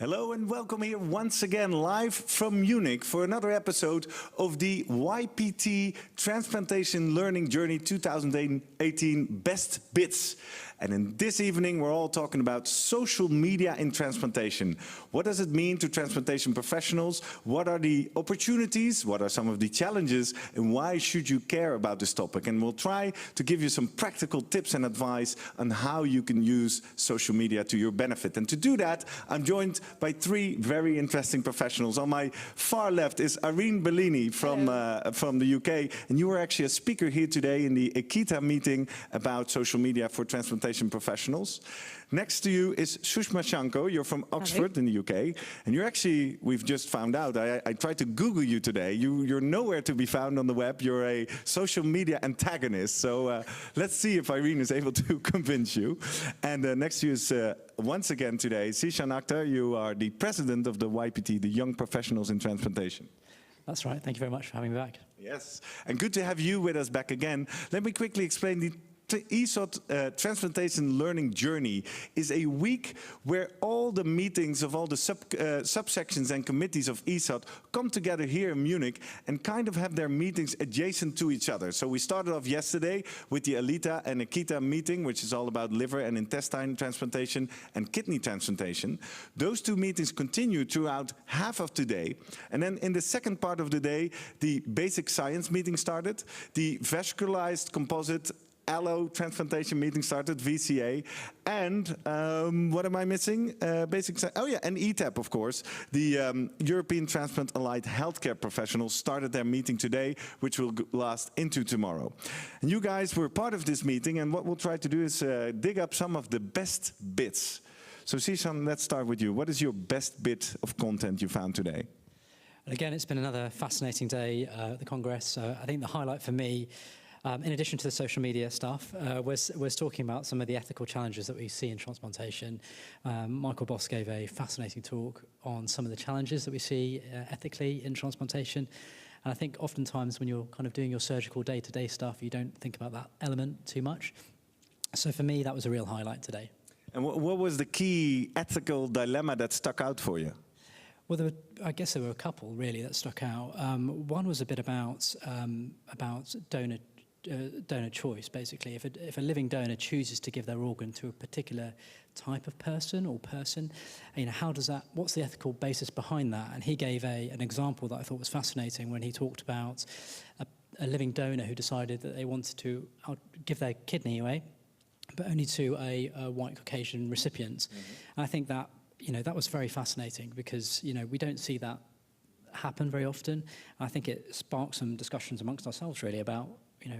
Hello and welcome here once again live from Munich for another episode of the YPT Transplantation Learning Journey 2018 Best Bits. And in this evening we're all talking about social media in transplantation. What does it mean to transplantation professionals? What are the opportunities? What are some of the challenges? And why should you care about this topic? And we'll try to give you some practical tips and advice on how you can use social media to your benefit. And to do that, I'm joined by three very interesting professionals. On my far left is Irene Bellini from the UK, and you were actually a speaker here today in the TLJ-meeting about social media for transplantation professionals. Next to you is Sushma Shanko. You're from Oxford in the UK, and you're actually, we've just found out, I tried to Google you today. You're nowhere to be found on the web. You're a social media antagonist. So let's see if Irene is able to convince you. And next to you is once again today, Zeeshan Akthar. You are the president of the YPT, the Young Professionals in Transplantation. That's right. Thank you very much for having me back. Yes, and good to have you with us back again. Let me quickly explain the ESOT Transplantation Learning Journey is a week where all the meetings of all the subsections and committees of ESOT come together here in Munich and kind of have their meetings adjacent to each other. So we started off yesterday with the Alita and Akita meeting, which is all about liver and intestine transplantation and kidney transplantation. Those two meetings continue throughout half of today. And then in the second part of the day, the basic science meeting started, the vascularized composite allo transplantation meeting started, VCA, and what am I missing? And ETAP, of course. The European Transplant Allied Healthcare Professionals started their meeting today, which will last into tomorrow. And you guys were part of this meeting, and what we'll try to do is dig up some of the best bits. So Zeeshan, let's start with you. What is your best bit of content you found today? Again, it's been another fascinating day at the Congress. I think the highlight for me, in addition to the social media stuff, was talking about some of the ethical challenges that we see in transplantation. Michael Boss gave a fascinating talk on some of the challenges that we see ethically in transplantation. And I think oftentimes when you're kind of doing your surgical day-to-day stuff, you don't think about that element too much. So for me, that was a real highlight today. And what was the key ethical dilemma that stuck out for you? Well, I guess there were a couple really that stuck out. One was a bit about donor choice, basically. If a living donor chooses to give their organ to a particular type of person or person, how does that, what's the ethical basis behind that? And he gave an example that I thought was fascinating when he talked about a living donor who decided that they wanted to give their kidney away, but only to a white Caucasian recipient. Mm-hmm. And I think that, that was very fascinating because, we don't see that happen very often. I think it sparked some discussions amongst ourselves really about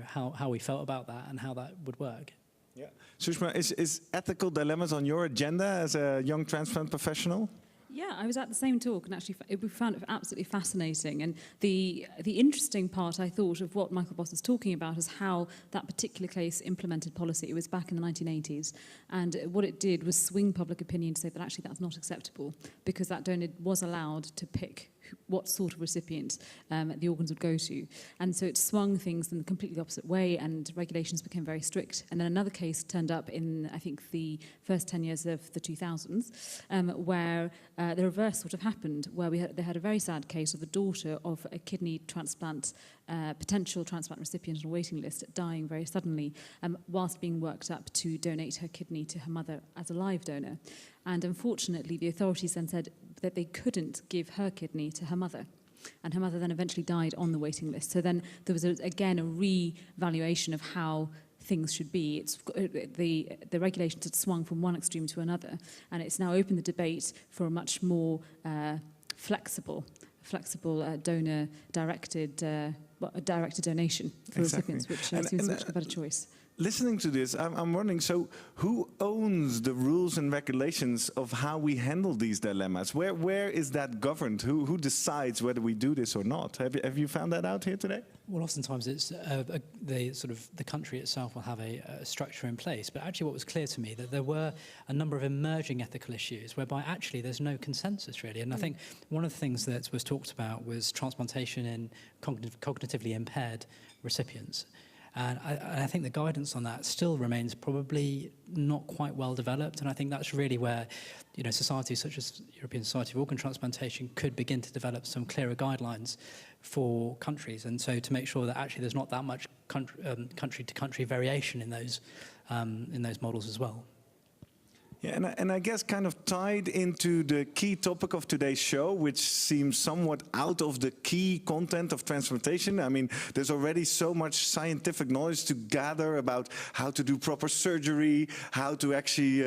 how we felt about that and how that would work. Yeah. Sushma, is ethical dilemmas on your agenda as a young transplant professional? Yeah, I was at the same talk and actually we found it absolutely fascinating. And the interesting part, I thought, of what Michael Boss was talking about is how that particular case implemented policy. It was back in the 1980s. And what it did was swing public opinion to say that actually that's not acceptable because that donor was allowed to pick what sort of recipient the organs would go to. And so it swung things in the completely opposite way and regulations became very strict. And then another case turned up in, I think, the first 10 years of the 2000s, where the reverse sort of happened, where they had a very sad case of the daughter of a kidney transplant, potential transplant recipient on a waiting list dying very suddenly whilst being worked up to donate her kidney to her mother as a live donor. And unfortunately, the authorities then said that they couldn't give her kidney to her mother. And her mother then eventually died on the waiting list. So then there was, again, a re-valuation of how things should be. The regulations had swung from one extreme to another. And it's now opened the debate for a much more flexible donor-directed donation for recipients, which seems much a better choice. Listening to this, I'm wondering, so who owns the rules and regulations of how we handle these dilemmas? Where is that governed? Who decides whether we do this or not? Have you found that out here today? Well, oftentimes it's the country itself will have a structure in place. But actually what was clear to me that there were a number of emerging ethical issues whereby actually there's no consensus really. And I think one of the things that was talked about was transplantation in cognitively impaired recipients. And I think the guidance on that still remains probably not quite well developed. And I think that's really where, societies such as European Society of Organ Transplantation could begin to develop some clearer guidelines for countries. And so to make sure that actually there's not that much country-to-country variation in those models as well. Yeah, and I guess kind of tied into the key topic of today's show, which seems somewhat out of the key content of transplantation. I mean, there's already so much scientific knowledge to gather about how to do proper surgery, how to actually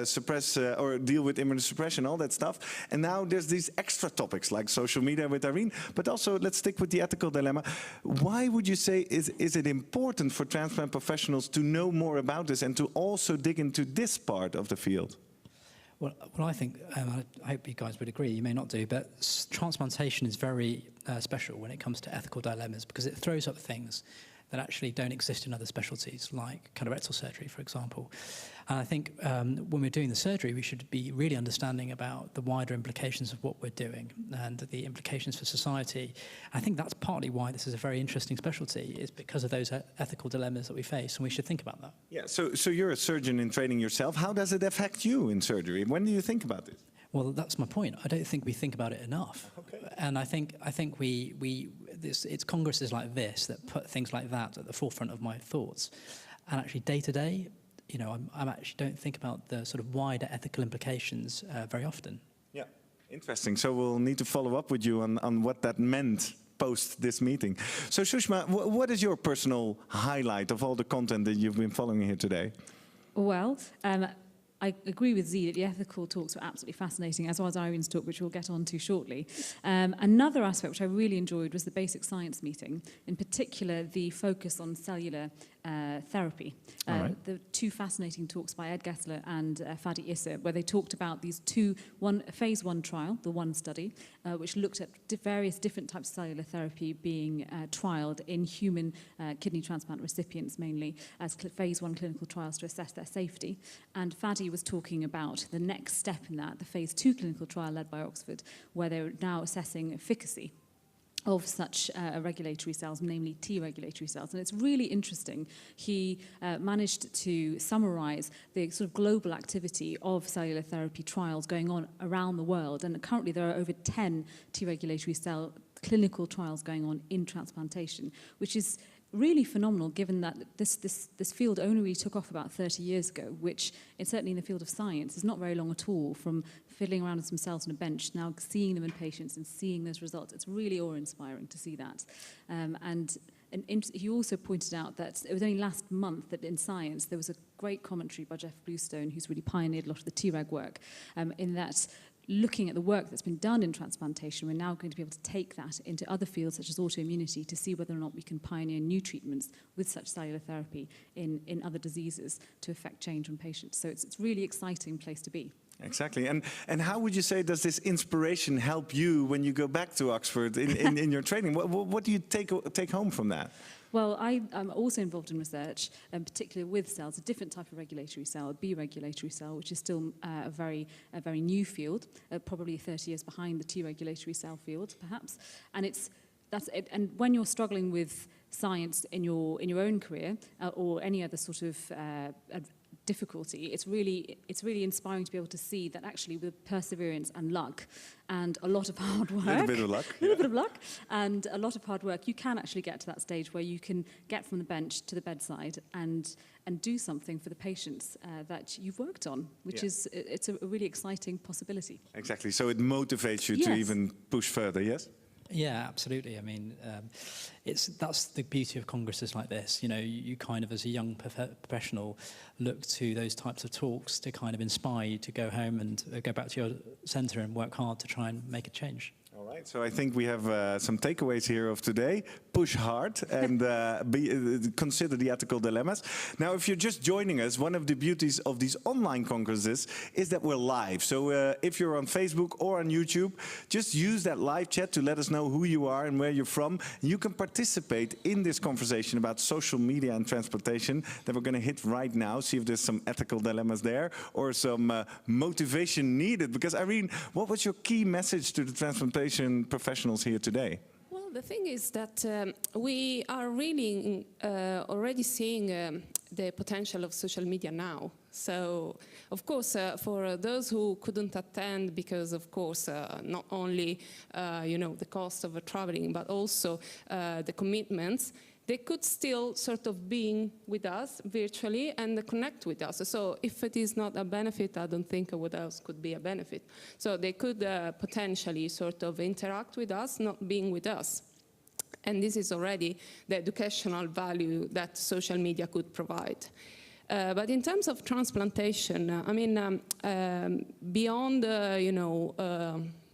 suppress or deal with immunosuppression, all that stuff. And now there's these extra topics like social media with Irene, but also let's stick with the ethical dilemma. Why would you say is it important for transplant professionals to know more about this and to also dig into this part of the field? Well, I think, I hope you guys would agree, you may not do, but transplantation is very special when it comes to ethical dilemmas because it throws up things that actually don't exist in other specialties, like colorectal surgery, for example. And I think when we're doing the surgery, we should be really understanding about the wider implications of what we're doing and the implications for society. I think that's partly why this is a very interesting specialty, is because of those ethical dilemmas that we face, and we should think about that. Yeah, so you're a surgeon in training yourself. How does it affect you in surgery? When do you think about this? Well, that's my point. I don't think we think about it enough. Okay. And I think it's congresses like this that put things like that at the forefront of my thoughts. And actually, day to day, I actually don't think about the sort of wider ethical implications very often. Yeah, interesting. So we'll need to follow up with you on what that meant post this meeting. So Sushma, what is your personal highlight of all the content that you've been following here today? Well, I agree with Zee that the ethical talks were absolutely fascinating, as well as Irene's talk, which we'll get on to shortly. Another aspect which I really enjoyed was the basic science meeting, in particular the focus on cellular therapy. Right. The two fascinating talks by Ed Gessler and Fadi Issa, where they talked about these phase 1 trial, the one study, which looked at various different types of cellular therapy being trialed in human kidney transplant recipients mainly as phase 1 clinical trials to assess their safety. And Fadi was talking about the next step in that, the phase 2 clinical trial led by Oxford, where they're now assessing efficacy of such regulatory cells, namely T regulatory cells. And it's really interesting. He managed to summarize the sort of global activity of cellular therapy trials going on around the world. And currently there are over 10 T regulatory cell clinical trials going on in transplantation, which is really phenomenal given that this field only really took off about 30 years ago, which certainly in the field of science is not very long at all, from fiddling around with some cells on a bench, now seeing them in patients and seeing those results. It's really awe-inspiring to see that. And he also pointed out that it was only last month that in Science there was a great commentary by Jeff Bluestone, who's really pioneered a lot of the Treg work, in that looking at the work that's been done in transplantation, we're now going to be able to take that into other fields such as autoimmunity to see whether or not we can pioneer new treatments with such cellular therapy in other diseases to affect change on patients. So it's a really exciting place to be. Exactly. And how would you say does this inspiration help you when you go back to Oxford in your training? What do you take home from that? Well, I'm also involved in research, particularly with cells, a different type of regulatory cell, a B regulatory cell, which is still a very new field, probably 30 years behind the T regulatory cell field, perhaps. And that's it. And when you're struggling with science in your own career or any other sort of difficulty, it's really inspiring to be able to see that actually with perseverance and luck and a lot of hard work, a little bit of luck, bit of luck, and a lot of hard work, you can actually get to that stage where you can get from the bench to the bedside and do something for the patients that you've worked on, which is it's a really exciting possibility. Exactly. So it motivates you to even push further. Yes. Yeah, absolutely. I mean, that's the beauty of congresses like this. You kind of, as a young professional, look to those types of talks to kind of inspire you to go home and go back to your centre and work hard to try and make a change. All right, so I think we have some takeaways here of today. Push hard and consider the ethical dilemmas. Now, if you're just joining us, one of the beauties of these online congresses is that we're live. So if you're on Facebook or on YouTube, just use that live chat to let us know who you are and where you're from. You can participate in this conversation about social media and transplantation that we're going to hit right now. See if there's some ethical dilemmas there or some motivation needed. Because Irene, what was your key message to the transplantation professionals here today? Well, Well, the thing is that we are really already seeing the potential of social media now. So, of course, for those who couldn't attend because, of course, not only, the cost of traveling, but also the commitments, they could still sort of be with us virtually and connect with us. So if it is not a benefit, I don't think what else could be a benefit. So they could potentially sort of interact with us, not being with us. And this is already the educational value that social media could provide. But in terms of transplantation, I mean, beyond,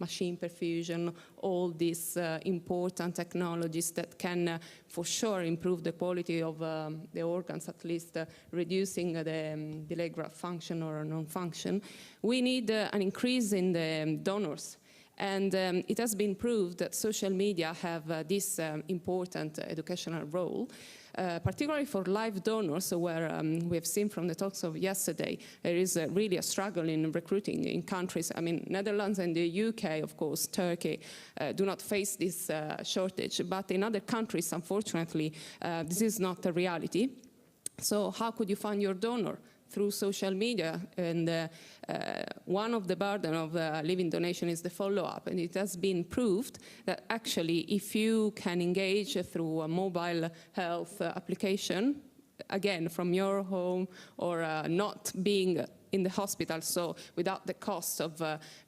machine perfusion, all these important technologies that can for sure improve the quality of the organs, at least reducing the delayed graft function or non-function, we need an increase in the donors. And it has been proved that social media have this important educational role, particularly for live donors, where we have seen from the talks of yesterday, there is really a struggle in recruiting in countries. I mean, Netherlands and the UK, of course, Turkey, do not face this shortage. But in other countries, unfortunately, this is not a reality. So how could you find your donor? Through social media, and one of the burden of living donation is the follow-up, and it has been proved that actually if you can engage through a mobile health application, again from your home or not being in the hospital, so without the cost of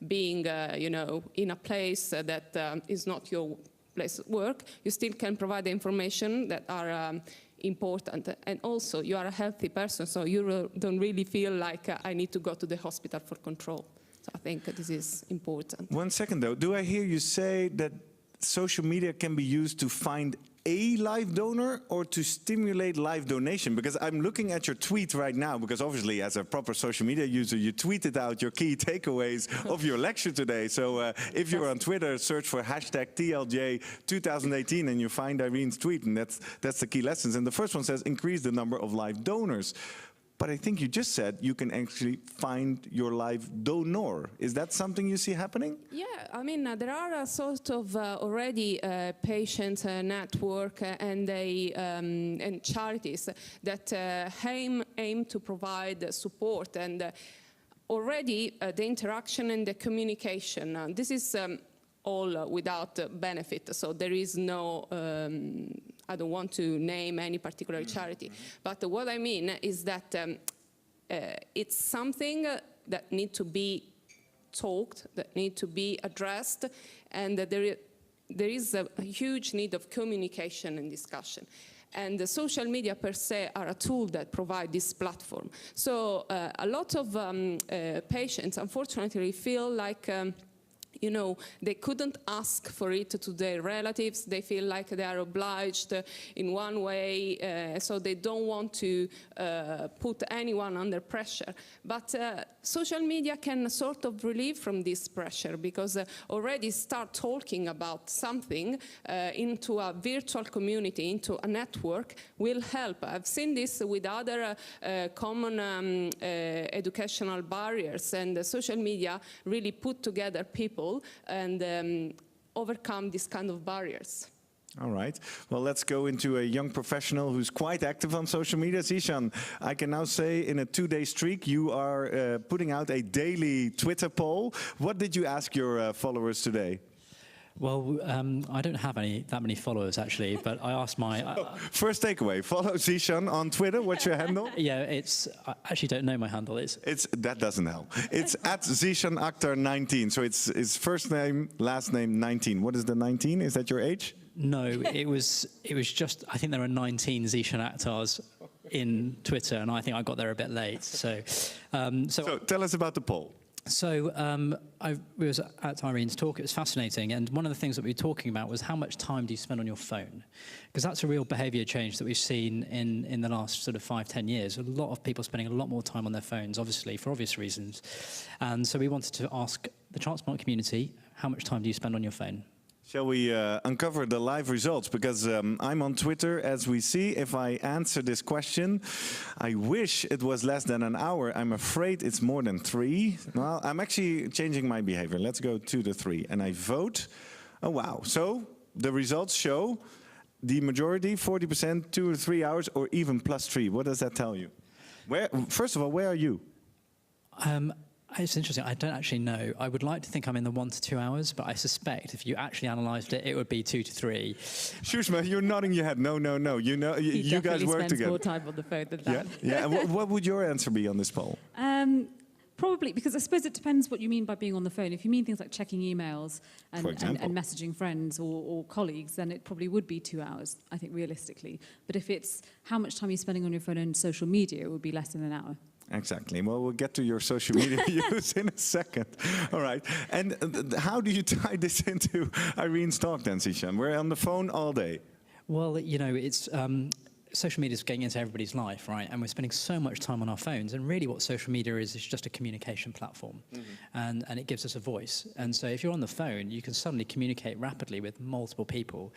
being in a place that is not your place of work, you still can provide the information that are important, and also you are a healthy person, so you don't really feel like I need to go to the hospital for control. So I think this is important. 1 second though, do I hear you say that social media can be used to find a live donor or to stimulate live donation? Because I'm looking at your tweet right now, because obviously as a proper social media user, you tweeted out your key takeaways of your lecture today. So if you're on Twitter, search for hashtag TLJ2018 and you find Irene's tweet, and that's the key lessons. And the first one says, increase the number of live donors. But I think you just said you can actually find your live donor. Is that something you see happening? Yeah, I mean, there are a sort of already patient network and charities that aim to provide support, and already the interaction and the communication. This is all without benefit, so there is no I don't want to name any particular charity, but what I mean is that it's something that needs to be talked, that needs to be addressed, and that there is a huge need of communication and discussion. And the social media per se are a tool that provide this platform. So a lot of patients, unfortunately, feel like they couldn't ask for it to their relatives. They feel like they are obliged in one way, so they don't want to put anyone under pressure. But social media can sort of relieve from this pressure, because already start talking about something into a virtual community, into a network, will help. I've seen this with other common educational barriers, and social media really put together people and overcome these kind of barriers. All right. Well, let's go into a young professional who's quite active on social media. Zeeshan, I can now say in a 2-day streak, you are putting out a daily Twitter poll. What did you ask your followers today? Well, I don't have that many followers, actually, but I asked my... First takeaway, follow Zeeshan on Twitter. What's your handle? Yeah, I actually don't know my handle. That doesn't help. It's at Zeeshan Akthar 19. So it's his first name, last name 19. What is the 19? Is that your age? No, it was just, I think there are 19 Zeeshan Aktars in Twitter, and I think I got there a bit late. So tell us about the poll. So I was at Irene's talk. It was fascinating, and one of the things that we were talking about was how much time do you spend on your phone? Because that's a real behaviour change that we've seen in the last sort of 5-10 years. A lot of people spending a lot more time on their phones, obviously, for obvious reasons. And so we wanted to ask the transplant community, how much time do you spend on your phone? Shall we uncover the live results? Because I'm on Twitter, as we see. If I answer this question, I wish it was less than an hour. I'm afraid it's more than 3. Well, I'm actually changing my behavior. Let's go 2 to 3. And I vote. Oh, wow. So the results show the majority, 40%, 2 or 3 hours, or even +3. What does that tell you? First of all, where are you? It's interesting. I don't actually know. I would like to think I'm in the 1 to 2 hours, but I suspect if you actually analysed it, it would be 2 to 3. Sushma, you're nodding your head. No, no, no. You know, you guys work together. He definitely spends more time on the phone than that. Yeah. And what would your answer be on this poll? Probably, because I suppose it depends what you mean by being on the phone. If you mean things like checking emails and messaging friends or colleagues, then it probably would be 2 hours, I think, realistically. But if it's how much time you're spending on your phone and social media, it would be less than an hour. Exactly. Well, we'll get to your social media use in a second. All right. And how do you tie this into Irene's talk then, Zeeshan? We're on the phone all day. Well, you know, it's... social media is getting into everybody's life, right? And we're spending so much time on our phones. And really what social media is just a communication platform. And it gives us a voice. And so if you're on the phone, you can suddenly communicate rapidly with multiple people.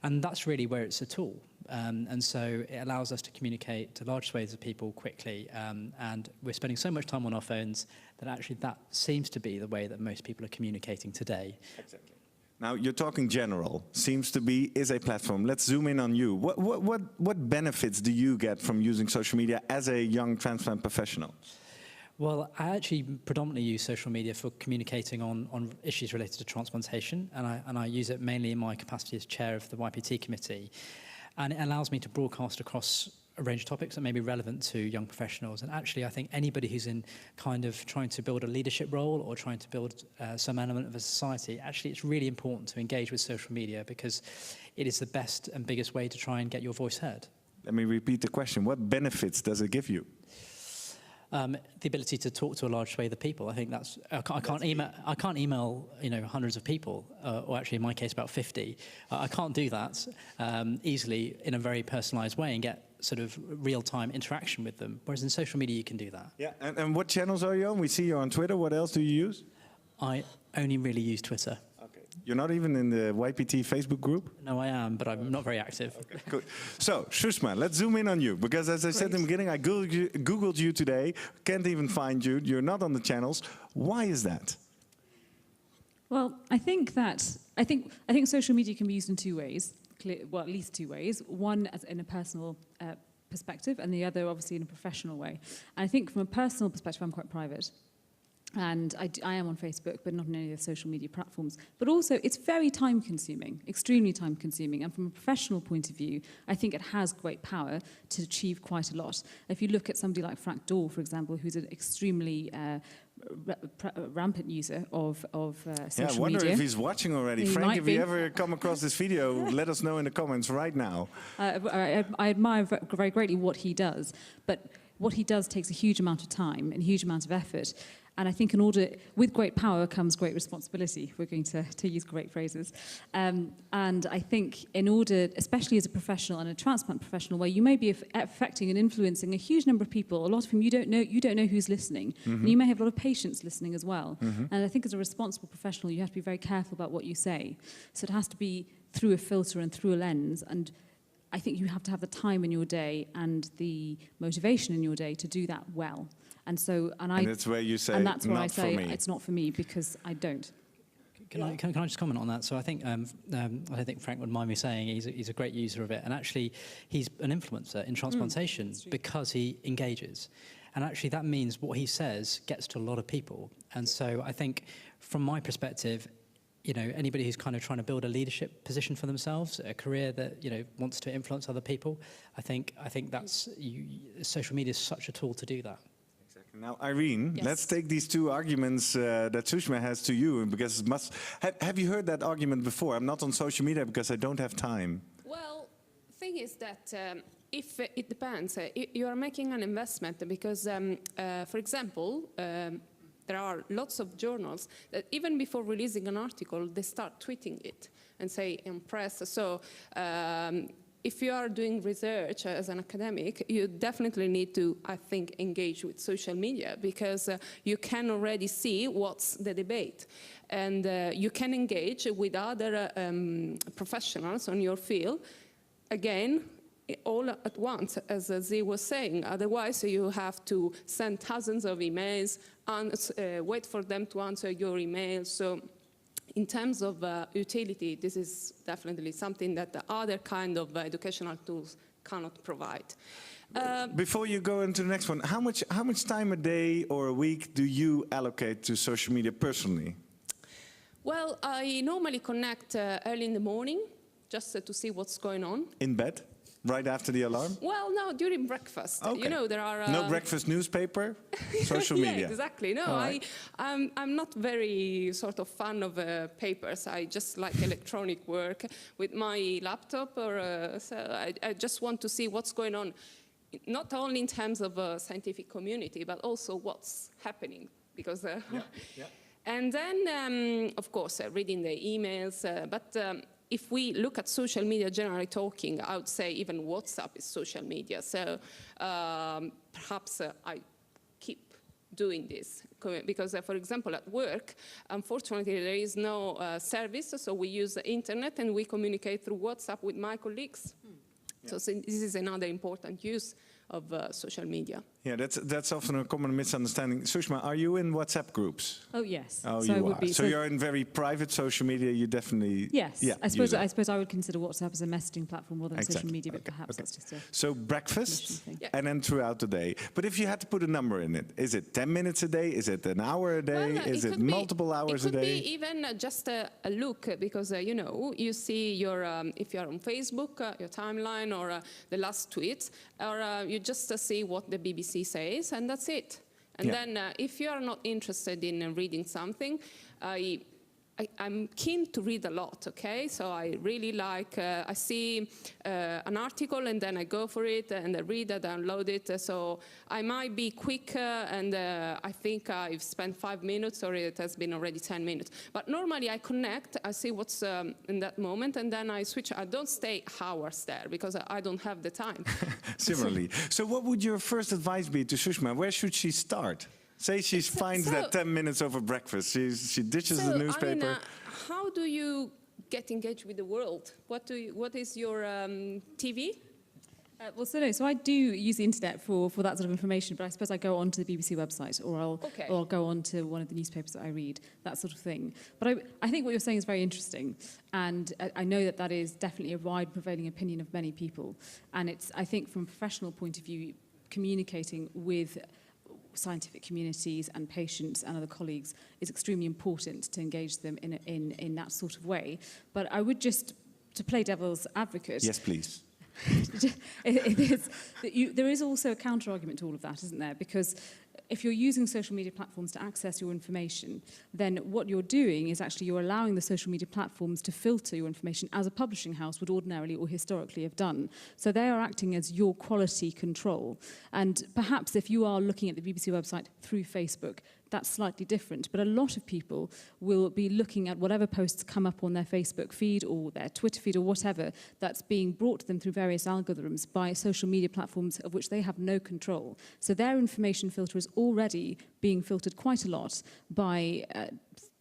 And that's really where it's a tool. And so it allows us to communicate to large swathes of people quickly. And we're spending so much time on our phones that actually that seems to be the way that most people are communicating today. Exactly. Now, you're talking general, seems to be, is a platform. Let's zoom in on you. What benefits do you get from using social media as a young transplant professional? Well, I actually predominantly use social media for communicating on issues related to transplantation, and I use it mainly in my capacity as chair of the YPT committee. And it allows me to broadcast across a range of topics that may be relevant to young professionals. And actually, I think anybody who's in kind of trying to build a leadership role or trying to build some element of a society, actually it's really important to engage with social media because it is the best and biggest way to try and get your voice heard. Let me repeat the question. What benefits does it give you? The ability to talk to a large swathe of people. I think that's I can't email hundreds of people, or actually in my case about 50. I can't do that easily in a very personalised way and get sort of real-time interaction with them. Whereas in social media you can do that. Yeah. And what channels are you on? We see you on Twitter. What else do you use? I only really use Twitter. Okay. You're not even in the YPT Facebook group? No, I am, but I'm not very active. Okay, good. So, Sushma, let's zoom in on you. Because as I said in the beginning, I Googled you today. Can't even find you. You're not on the channels. Why is that? Well, I think social media can be used in two ways. Well, at least two ways. One as in a personal perspective, and the other obviously in a professional way. And I think from a personal perspective, I'm quite private. And I am on Facebook, but not on any of the social media platforms. But also, it's very time-consuming, extremely time-consuming. And from a professional point of view, I think it has great power to achieve quite a lot. If you look at somebody like Frank Dorr, for example, who's an extremely rampant user of social media. Yeah, I wonder if he's watching already. Frank, if you ever come across this video, let us know in the comments right now. I admire very greatly what he does, but what he does takes a huge amount of time and a huge amount of effort. And I think with great power comes great responsibility. We're going to use great phrases. And I think in order, especially as a professional and a transplant professional, where you may be affecting and influencing a huge number of people, a lot of whom you don't know who's listening. And you may have a lot of patients listening as well. And I think as a responsible professional, you have to be very careful about what you say. So it has to be through a filter and through a lens. And I think you have to have the time in your day and the motivation in your day to do that well. And that's where you say, it's not for me because I don't. Can I just comment on that? So I think I don't think Frank would mind me saying he's a great user of it, and actually he's an influencer in transplantation because he engages, and actually that means what he says gets to a lot of people. And so I think from my perspective, anybody who's kind of trying to build a leadership position for themselves, a career that wants to influence other people, I think that's social media is such a tool to do that. Now, Irene, let's take these two arguments that Sushma has to you, because have you heard that argument before? I'm not on social media because I don't have time. Well, the thing is that if it depends, you are making an investment because, for example, there are lots of journals that even before releasing an article, they start tweeting it and say in press. So if you are doing research as an academic, you definitely need to, I think, engage with social media because you can already see what's the debate. And you can engage with other professionals on your field, again, all at once, as Z was saying. Otherwise, you have to send thousands of emails and wait for them to answer your emails. So in terms of utility, this is definitely something that the other kind of educational tools cannot provide. Before you go into the next one, how much time a day or a week do you allocate to social media personally? Well, I normally connect early in the morning, just to see what's going on. In bed? Right after the alarm? Well, no, during breakfast. Okay. You know, there are... No breakfast newspaper, social media. Yeah, exactly. No, Right. I'm not very sort of fan of papers. I just like electronic work with my laptop, or so I just want to see what's going on, not only in terms of scientific community, but also what's happening. Because, and then, of course, reading the emails, but if we look at social media generally talking, I would say even WhatsApp is social media. So perhaps I keep doing this because, for example, at work, unfortunately, there is no service. So we use the internet and we communicate through WhatsApp with my colleagues. So this is another important use of social media. Yeah, that's often a common misunderstanding. Sushma, are you in WhatsApp groups? Oh, yes. Oh, so you I would are. be. So you're in very private social media. You definitely Yes. Yeah, I suppose I would consider WhatsApp as a messaging platform more than Exactly. social media, but Okay, perhaps okay. that's just a... So breakfast, mission thing. Yeah. and then throughout the day. But if you had to put a number in it, is it 10 minutes a day? Is it an hour a day? Well, Is it multiple hours a day? It could be even just a look, because, you know, you see your, if you're on Facebook, your timeline, or the last tweet, or you just see what the BBC says, and that's it. And then if you are not interested in reading something, I'm keen to read a lot, okay? So I really like, I see an article and then I go for it and I read it, download it. So I might be quick and I think I've spent 5 minutes or it has been already 10 minutes. But normally I connect, I see what's in that moment and then I switch. I don't stay hours there because I don't have the time. Similarly. So what would your first advice be to Sushma? Where should she start? Say she finds that 10 minutes over breakfast. She ditches the newspaper. I mean, how do you get engaged with the world? What is your TV? So I do use the internet for that sort of information, but I suppose I go onto the BBC website or I'll go on to one of the newspapers that I read, that sort of thing. But I think what you're saying is very interesting, and I know that is definitely a wide prevailing opinion of many people. And it's, I think, from a professional point of view, communicating with scientific communities and patients and other colleagues is extremely important to engage them in that sort of way. But I would just, to play devil's advocate... Yes, please. There is also a counter-argument to all of that, isn't there? Because if you're using social media platforms to access your information, then what you're doing is actually you're allowing the social media platforms to filter your information as a publishing house would ordinarily or historically have done. So they are acting as your quality control. And perhaps if you are looking at the BBC website through Facebook, that's slightly different. But a lot of people will be looking at whatever posts come up on their Facebook feed or their Twitter feed or whatever that's being brought to them through various algorithms by social media platforms of which they have no control. So their information filter is already being filtered quite a lot by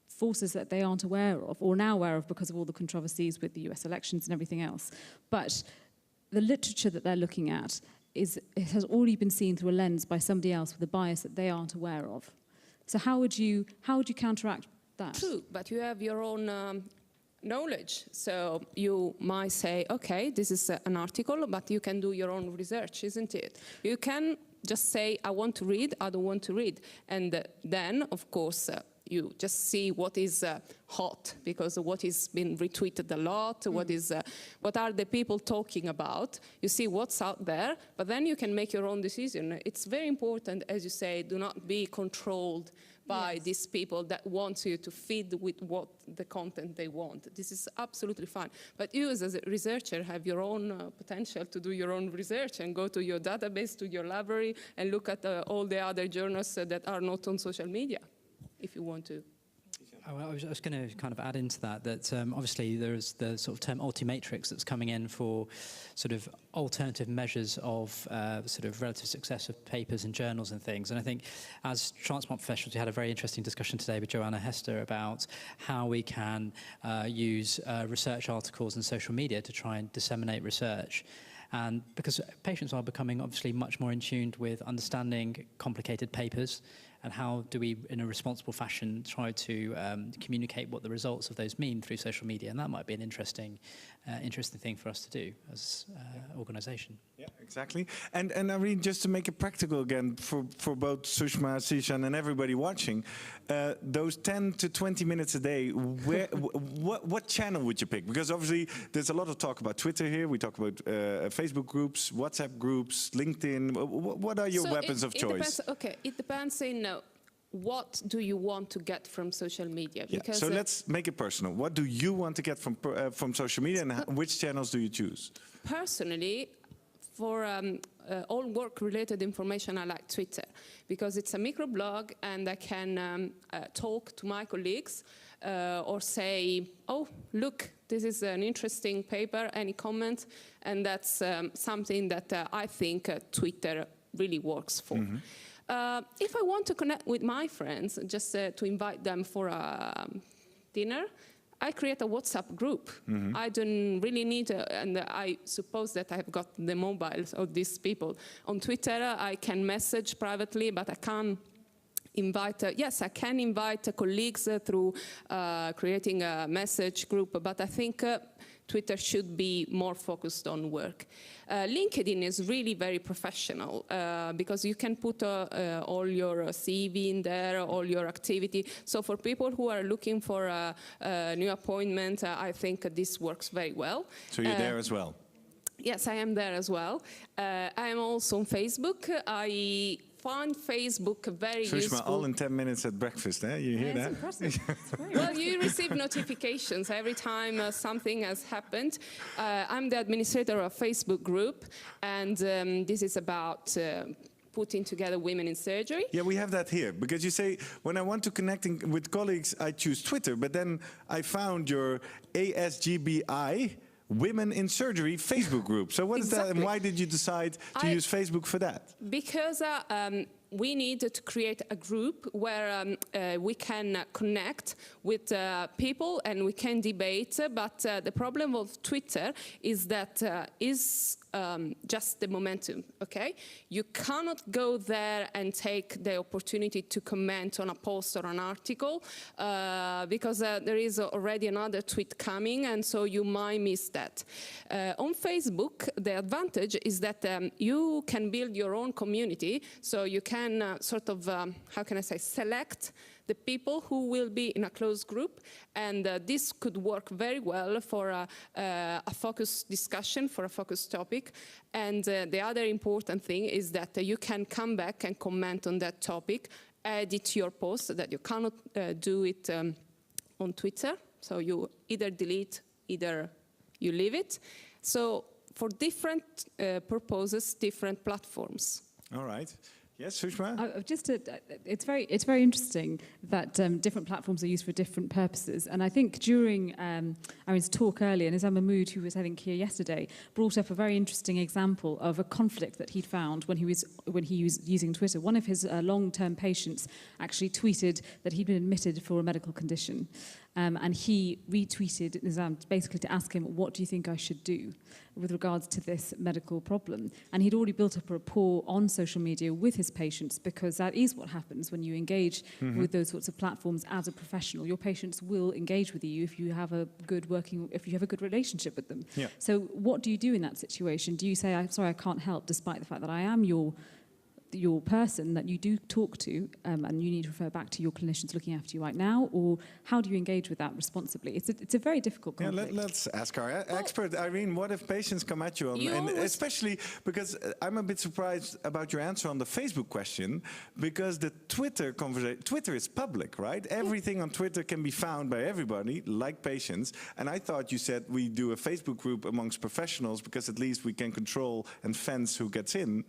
forces that they aren't aware of or now aware of because of all the controversies with the US elections and everything else. But the literature that they're looking at it has already been seen through a lens by somebody else with a bias that they aren't aware of. So how would you counteract that? True, but you have your own knowledge. So you might say, okay, this is an article, but you can do your own research, isn't it? You can just say, I want to read, I don't want to read. And then, of course, you just see what is hot, because what is been retweeted a lot, what are the people talking about. You see what's out there, but then you can make your own decision. It's very important, as you say, do not be controlled by these people that want you to feed with what the content they want. This is absolutely fine. But you as a researcher have your own potential to do your own research and go to your database, to your library, and look at all the other journals that are not on social media, if you want to. I was going to kind of add into that obviously there's the sort of term ultimatrix that's coming in for sort of alternative measures of sort of relative success of papers and journals and things. And I think as transplant professionals, we had a very interesting discussion today with Joanna Hester about how we can use research articles and social media to try and disseminate research. And because patients are becoming obviously much more in tune with understanding complicated papers, and how do we, in a responsible fashion, try to communicate what the results of those mean through social media. And that might be an interesting thing for us to do as an organisation. Yeah, exactly. And Irene, just to make it practical again for both Sushma, Zeeshan, and everybody watching, those 10 to 20 minutes a day, what channel would you pick? Because obviously there's a lot of talk about Twitter here. We talk about Facebook groups, WhatsApp groups, LinkedIn. What are your weapons of choice? It depends in what do you want to get from social media. Because so let's make it personal. What do you want to get from social media, and which channels do you choose? Personally, for all work-related information, I like Twitter because it's a microblog and I can talk to my colleagues or say, oh, look, this is an interesting paper, any comment? And that's something that I think Twitter really works for. Mm-hmm. If I want to connect with my friends, just to invite them for a dinner, I create a WhatsApp group. Mm-hmm. I don't really need, and I suppose that I've got the mobiles of these people. On Twitter, I can message privately, but I can't invite, yes, I can invite colleagues through creating a message group, but I think Twitter should be more focused on work. LinkedIn is really very professional because you can put all your CV in there, all your activity. So for people who are looking for a new appointment, I think this works very well. So you're there as well? Yes, I am there as well. I am also on Facebook. I find Facebook very useful. Sushma, all in 10 minutes at breakfast, eh? You hear that? Impressive. It's great. Well, you receive notifications every time something has happened. I'm the administrator of a Facebook group, and this is about putting together women in surgery. Yeah, we have that here, because you say, when I want to connect with colleagues, I choose Twitter, but then I found your ASGBI, Women in Surgery Facebook group. So what is that, and why did you decide to use Facebook for that? Because we needed to create a group where we can connect with people and we can debate, but the problem of Twitter is that is just the momentum, okay? You cannot go there and take the opportunity to comment on a post or an article because there is already another tweet coming, and so you might miss that. On Facebook, the advantage is that you can build your own community, so you can sort of, how can I say, select the people who will be in a closed group, and this could work very well for a focused discussion, for a focused topic. And the other important thing is that you can come back and comment on that topic, edit your post, that you cannot do it on Twitter. So you either delete, either you leave it. So for different purposes, different platforms. All right. Yes, Sushma? It's very interesting that different platforms are used for different purposes. And I think during Irene's talk earlier, Nizam Mahmood, who was I think here yesterday, brought up a very interesting example of a conflict that he'd found when he was using Twitter. One of his long-term patients actually tweeted that he'd been admitted for a medical condition. And he retweeted Nizam basically to ask him, what do you think I should do with regards to this medical problem? And he'd already built up a rapport on social media with his patients, because that is what happens when you engage with those sorts of platforms as a professional. Your patients will engage with you if you have a good relationship with them. Yeah. So what do you do in that situation? Do you say, I'm sorry, I can't help, despite the fact that I am your person that you do talk to, and you need to refer back to your clinicians looking after you right now, or how do you engage with that responsibly? It's a very difficult conflict. Yeah, let's ask our expert, Irene. What if patients come at you, and especially because I'm a bit surprised about your answer on the Facebook question, because the Twitter conversation, Twitter is public, right? Everything on Twitter can be found by everybody, like patients. And I thought you said we do a Facebook group amongst professionals because at least we can control and fence who gets in.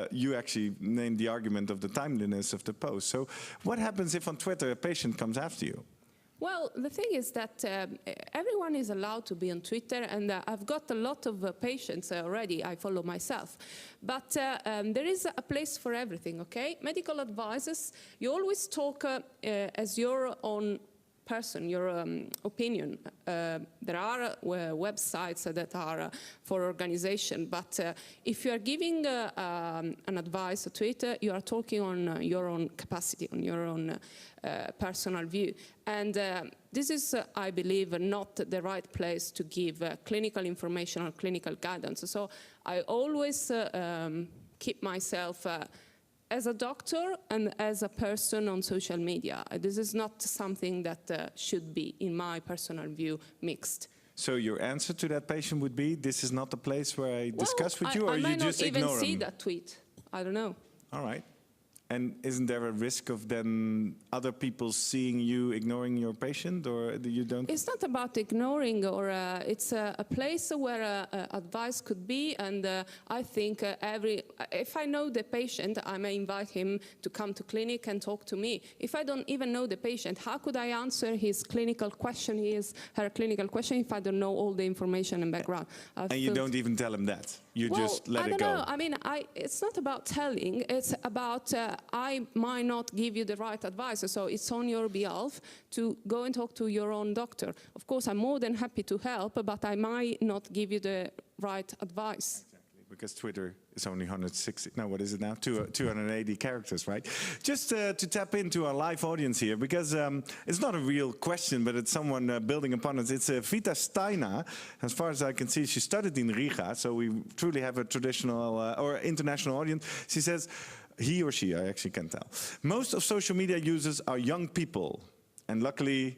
You actually named the argument of the timeliness of the post. So what happens if on Twitter a patient comes after you? Well, the thing is that everyone is allowed to be on Twitter, and I've got a lot of patients already I follow myself. But there is a place for everything, okay? Medical advisors, you always talk as your own person, your opinion. There are websites that are for organization, but if you are giving an advice to it, you are talking on your own capacity, on your own personal view. And this is, I believe, not the right place to give clinical information or clinical guidance. So I always keep myself as a doctor and as a person on social media. This is not something that should be, in my personal view, mixed. So your answer to that patient would be, this is not the place where I discuss with you, or you just ignore them? I might not even see that tweet. I don't know. All right. And isn't there a risk of then other people seeing you ignoring your patient, or you don't? It's not about ignoring, or it's a place where advice could be. And I think if I know the patient, I may invite him to come to clinic and talk to me. If I don't even know the patient, how could I answer his clinical question, her clinical question, if I don't know all the information and background? And you don't even tell him that? You just let it go? I don't know. I mean, it's not about telling. It's about I might not give you the right advice. So it's on your behalf to go and talk to your own doctor. Of course, I'm more than happy to help, but I might not give you the right advice. Exactly, because Twitter is only 160, no, what is it now? 280 characters, right? Just to tap into our live audience here, because it's not a real question, but it's someone building upon it. It's Vita Steina. As far as I can see, she studied in Riga, so we truly have a traditional or international audience. She says, he or she, I actually can't tell. Most of social media users are young people, and luckily,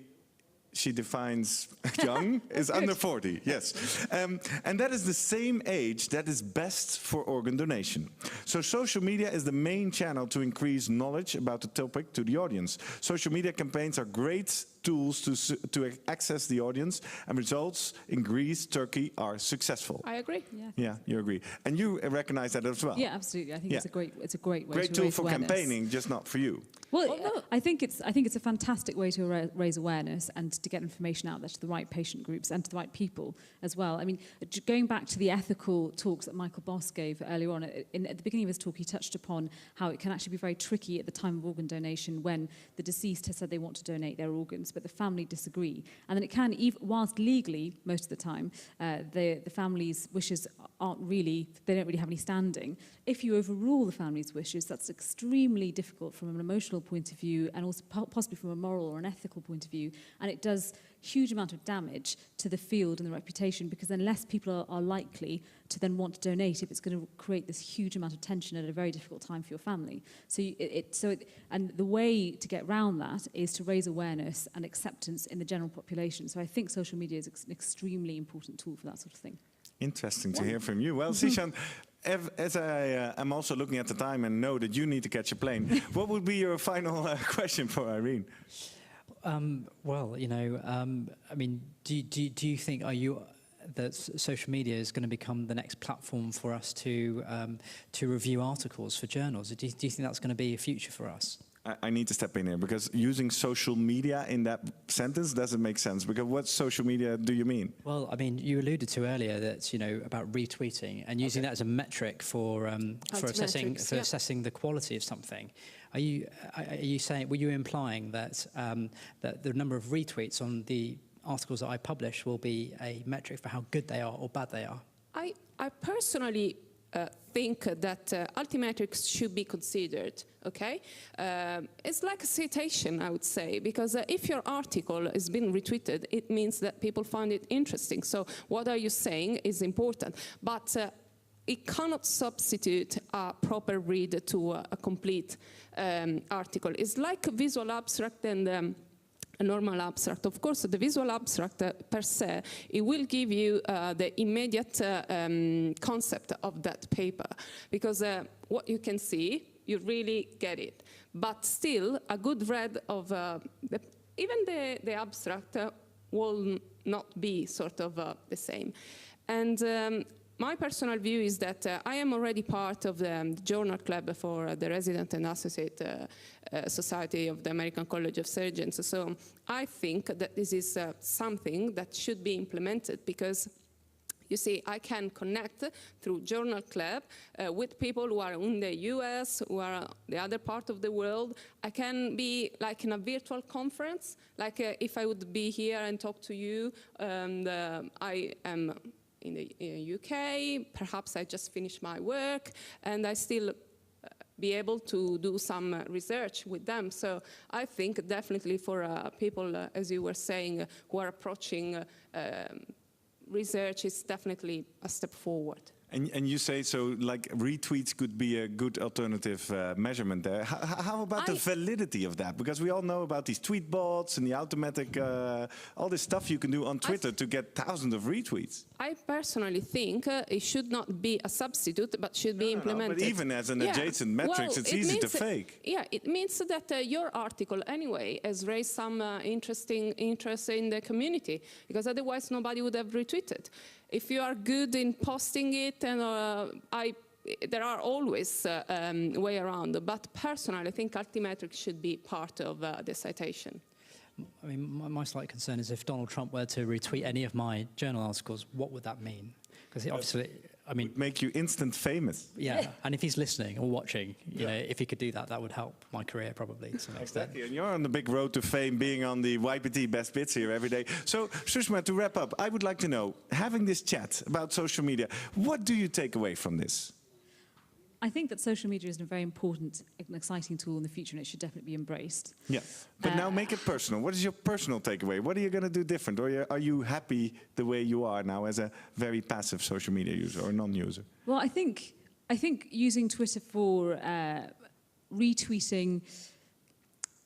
she defines young is under 40, yes. And that is the same age that is best for organ donation. So social media is the main channel to increase knowledge about the topic to the audience. Social media campaigns are great tools to access the audience, and results in Greece, Turkey are successful. I agree. Yeah, you agree. And you recognize that as well? Yeah, absolutely. I think it's a great way to raise great tool for awareness. campaigning, just not for you. Well, I think it's a fantastic way to raise awareness and to get information out there to the right patient groups and to the right people as well. I mean, going back to the ethical talks that Michael Boss gave earlier on, at the beginning of his talk, he touched upon how it can actually be very tricky at the time of organ donation when the deceased has said they want to donate their organs, but the family disagree. And then it can, whilst legally, most of the time, the family's wishes they don't really have any standing. If you overrule the family's wishes, that's extremely difficult from an emotional point of view and also possibly from a moral or an ethical point of view. And it does huge amount of damage to the field and the reputation, because then less people are likely to then want to donate if it's going to create this huge amount of tension at a very difficult time for your family. And the way to get around that is to raise awareness and acceptance in the general population. So I think social media is an extremely important tool for that sort of thing. Interesting to hear from you. Well, Zeeshan, as I am also looking at the time and know that you need to catch a plane, what would be your final question for Irene? Well, I mean, do you think that social media is going to become the next platform for us to review articles for journals? Do you think that's going to be a future for us? I need to step in here, because using social media in that sentence doesn't make sense, because what social media do you mean? Well, I mean, you alluded to earlier that, about retweeting and using that as a metric for assessing the quality of something. Are you saying, were you implying that that the number of retweets on the articles that I publish will be a metric for how good they are or bad they are? I personally think that altimetrics should be considered, okay? It's like a citation, I would say, because if your article has been retweeted, it means that people find it interesting. So what are you saying is important. But it cannot substitute a proper read to a complete article. It's like a visual abstract and a normal abstract. Of course, the visual abstract per se, it will give you the immediate concept of that paper, because what you can see, you really get it. But still, a good read of even the abstract will not be sort of the same. And my personal view is that I am already part of the journal club for the Resident and Associate Society of the American College of Surgeons. So I think that this is something that should be implemented, because You see, I can connect through Journal Club with people who are in the US, who are the other part of the world. I can be like in a virtual conference, like if I would be here and talk to you, I am in the UK, perhaps I just finished my work, and I still be able to do some research with them. So I think definitely for people, as you were saying, who are approaching research is definitely a step forward. And you say, so like retweets could be a good alternative measurement there. How about the validity of that? Because we all know about these tweet bots and the automatic, all this stuff you can do on Twitter to get thousands of retweets. I personally think it should not be a substitute, but should be implemented. But even as an adjacent metrics, it's easy to fake. Yeah, it means that your article anyway has raised some interest in the community, because otherwise nobody would have retweeted. If you are good in posting it, and there are always way around. But personally, I think Altimetrics should be part of the citation. I mean, my slight concern is if Donald Trump were to retweet any of my journal articles, what would that mean? Because obviously, I mean, would make you instant famous. Yeah, and if he's listening or watching, you know, if he could do that, that would help my career probably to some extent. Exactly, and you're on the big road to fame, being on the YPT Best Bits here every day. So, Sushma, to wrap up, I would like to know, having this chat about social media, what do you take away from this? I think that social media is a very important and exciting tool in the future, and it should definitely be embraced. Yeah, but now make it personal. What is your personal takeaway? What are you going to do different? Or are you happy the way you are now as a very passive social media user or non-user? Well, I think using Twitter for retweeting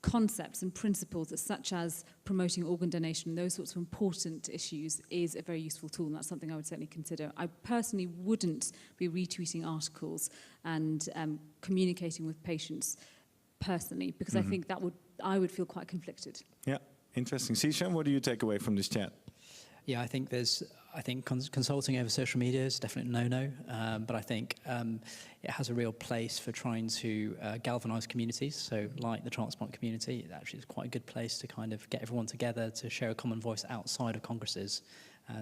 concepts and principles such as promoting organ donation, those sorts of important issues, is a very useful tool, and that's something I would certainly consider. I personally wouldn't be retweeting articles and communicating with patients personally, because I think I would feel quite conflicted. Yeah, interesting. Zeeshan, what do you take away from this chat? Yeah, I think consulting over social media is definitely a no-no, but I think it has a real place for trying to galvanise communities. So like the transplant community, it actually is quite a good place to kind of get everyone together to share a common voice outside of congresses.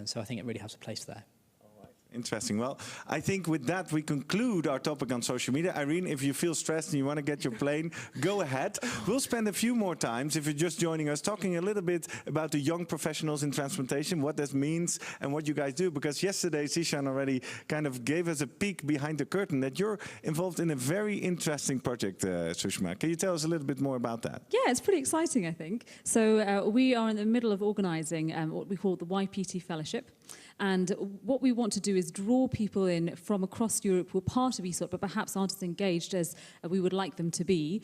So I think it really has a place there. Interesting. Well, I think with that we conclude our topic on social media. Irene, if you feel stressed and you want to get your plane, go ahead. We'll spend a few more times, if you're just joining us, talking a little bit about the young professionals in transplantation, what this means and what you guys do. Because yesterday, Zeeshan already kind of gave us a peek behind the curtain that you're involved in a very interesting project, Sushma. Can you tell us a little bit more about that? Yeah, it's pretty exciting, I think. So we are in the middle of organising what we call the YPT Fellowship. And what we want to do is draw people in from across Europe who are part of ESOT, but perhaps aren't as engaged as we would like them to be,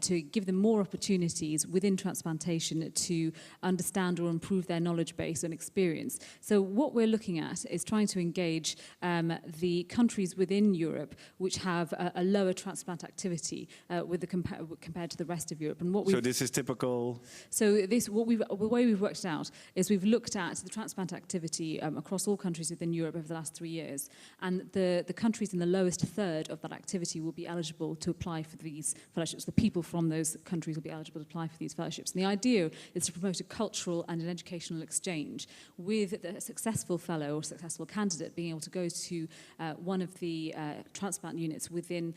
to give them more opportunities within transplantation to understand or improve their knowledge base and experience. So what we're looking at is trying to engage the countries within Europe which have a lower transplant activity compared to the rest of Europe. And so this is typical? So the way we've worked it out is we've looked at the transplant activity across all countries within Europe over the last 3 years. And the countries in the lowest third of that activity will be eligible to apply for these fellowships. The people from those countries will be eligible to apply for these fellowships. And the idea is to promote a cultural and an educational exchange with the successful fellow or successful candidate being able to go to one of the transplant units within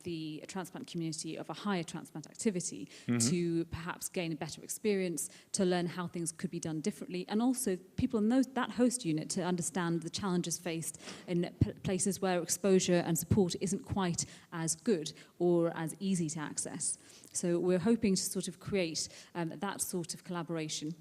the transplant community of a higher transplant activity to perhaps gain a better experience, to learn how things could be done differently, and also people in that host unit to understand the challenges faced in places where exposure and support isn't quite as good or as easy to access. So we're hoping to sort of create that sort of collaboration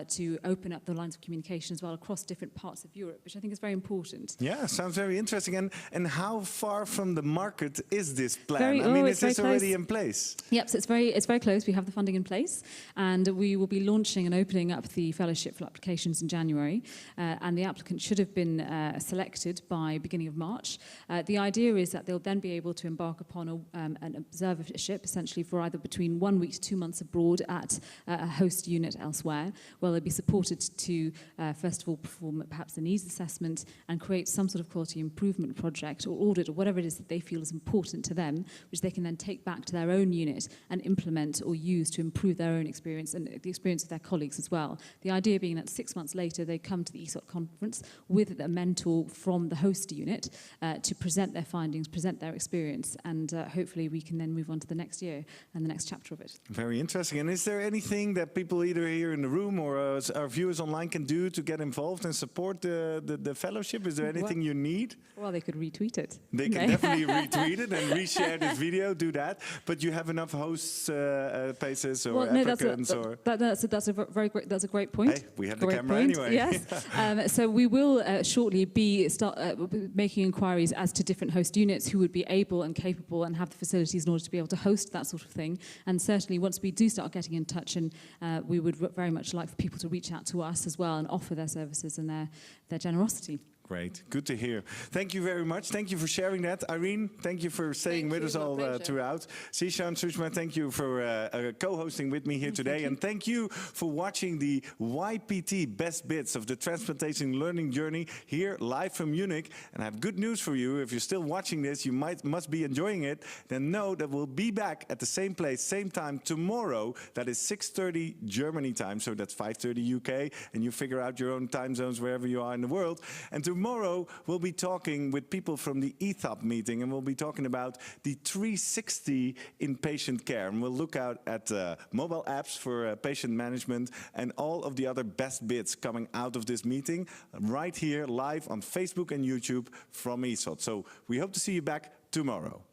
to open up the lines of communication as well across different parts of Europe, which I think is very important. Yeah, sounds very interesting. And how far from the market is this plan? Is this already in place? Yep, so it's very close. We have the funding in place, and we will be launching and opening up the fellowship for applications in January, and the applicant should have been selected by beginning of March. The idea is that they'll then be able to embark upon an observership, essentially for either between 1 week to 2 months abroad at a host unit elsewhere, where they'll be supported to, first of all, perform perhaps a needs assessment and create some sort of quality improvement project or audit or whatever it is that they feel is important to them, which they can then take back to their own unit and implement or use to improve their own experience and the experience of their colleagues as well. The idea being that 6 months later, they come to the ESOT ESOT conference with a mentor from the host unit to present their findings, present their experience, and hopefully we can then move on to the next year and the next chapter of it. Very interesting. And is there anything that people either here in the room or our viewers online can do to get involved and support the fellowship? Is there anything you need? Well, they could retweet it. They can definitely retweet it and reshare this video, do that. But you have enough hosts, paces or applicants? That's a great point. Hey, we have the camera anyway. Yes. So we will shortly start making inquiries as to different host units who would be able and capable and have the facilities in order to be able to host that sort of thing. And certainly once we do start getting in touch, and we would very much like for people to reach out to us as well and offer their services and their generosity. Great, good to hear. Thank you very much. Thank you for sharing that. Irene, thank you for staying with us all throughout. Zeeshan, Sushma, thank you for co-hosting with me here today. And thank you for watching the YPT Best Bits of the Transplantation Learning Journey here live from Munich. And I have good news for you. If you're still watching this, you must be enjoying it. Then know that we'll be back at the same place, same time tomorrow. That is 6:30 Germany time, so that's 5:30 UK. And you figure out your own time zones wherever you are in the world. And tomorrow, we'll be talking with people from the TLJ-meeting, and we'll be talking about the 360 in patient care. And we'll look out at mobile apps for patient management and all of the other best bits coming out of this meeting right here live on Facebook and YouTube from ESOT. So we hope to see you back tomorrow.